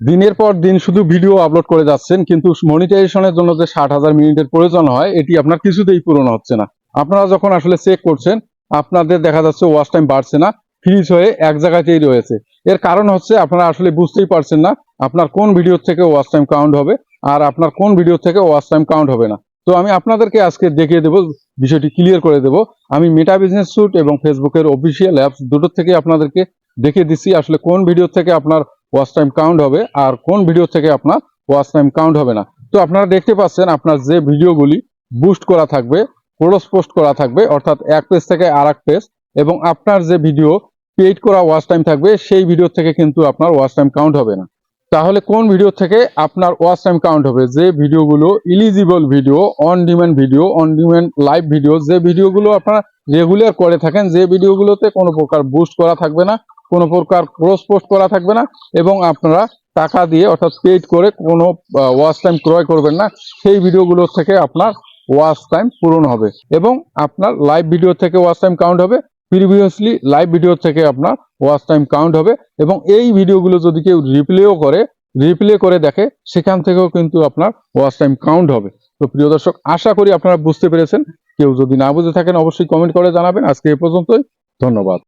দিনের পর দিন শুধু ভিডিও আপলোড করে যাচ্ছেন, কিন্তু মনিটাইজেশনের জন্য যে 60,000 মিনিটের প্রয়োজন হয় এটি আপনার কিছুতেই পূরণ হচ্ছে না। আপনারা যখন আসলে চেক করছেন আপনাদের দেখা যাচ্ছে ওয়াচ টাইম বাড়ছে না, ফ্রিজ হয়ে এক জায়গাতেই রয়েছে। এর কারণ হচ্ছে আপনারা আসলে বুঝতেই পারছেন না আপনার কোন ভিডিও থেকে ওয়াচ টাইম কাউন্ট হবে আর আপনার কোন ভিডিও থেকে ওয়াচ টাইম কাউন্ট হবে না। তো আমি আপনাদেরকে আজকে দেখিয়ে দেবো, বিষয়টি ক্লিয়ার করে দেবো। আমি মেটা বিজনেস স্যুট এবং ফেসবুকের অফিসিয়াল অ্যাপস দুটো থেকে আপনাদেরকে দেখিয়ে দিচ্ছি আসলে কোন ভিডিও থেকে আপনার ওয়াচ টাইম কাউন্ট হবে আর কোন ভিডিও থেকে আপনার ওয়াচ টাইম কাউন্ট হবে না। তো আপনারা দেখতে পাচ্ছেন আপনার যে ভিডিওগুলি বুস্ট করা থাকবে, ক্রস পোস্ট করা থাকবে, অর্থাৎ এক পেজ থেকে আর এক পেজ, এবং আপনার যে ভিডিও পেইড করা ওয়াচ টাইম থাকবে সেই ভিডিও থেকে কিন্তু আপনার ওয়াচ টাইম কাউন্ট হবে না। তাহলে কোন ভিডিও থেকে আপনার ওয়াচ টাইম কাউন্ট হবে? যে ভিডিওগুলো eligible video, on demand video, on demand live video, যে ভিডিওগুলো আপনারা রেগুলার করে থাকেন, যে ভিডিওগুলোতে কোনো প্রকার বুস্ট করা থাকবে না, কোনো প্রকার ক্রস পোস্ট করা থাকবে না, এবং আপনারা টাকা দিয়ে অর্থাৎ পেইড করে কোনো ওয়াচ টাইম ক্রয় করবেন না, সেই ভিডিওগুলো থেকে আপনার ওয়াচ টাইম পূরণ হবে এবং আপনার লাইভ ভিডিও থেকে ওয়াচ টাইম কাউন্ট হবে, প্রিভিয়াসলি লাইভ ভিডিও থেকে আপনার ওয়াচ টাইম কাউন্ট হবে। এবং এই ভিডিওগুলো যদি কেউ রিপ্লে করে দেখে সেখান থেকেও কিন্তু আপনার ওয়াচ টাইম কাউন্ট হবে। তো প্রিয় দর্শক, আশা করি আপনারা বুঝতে পেরেছেন। কেউ যদি না বুঝে থাকেন অবশ্যই কমেন্ট করে জানাবেন। আজকে এ পর্যন্তই, ধন্যবাদ।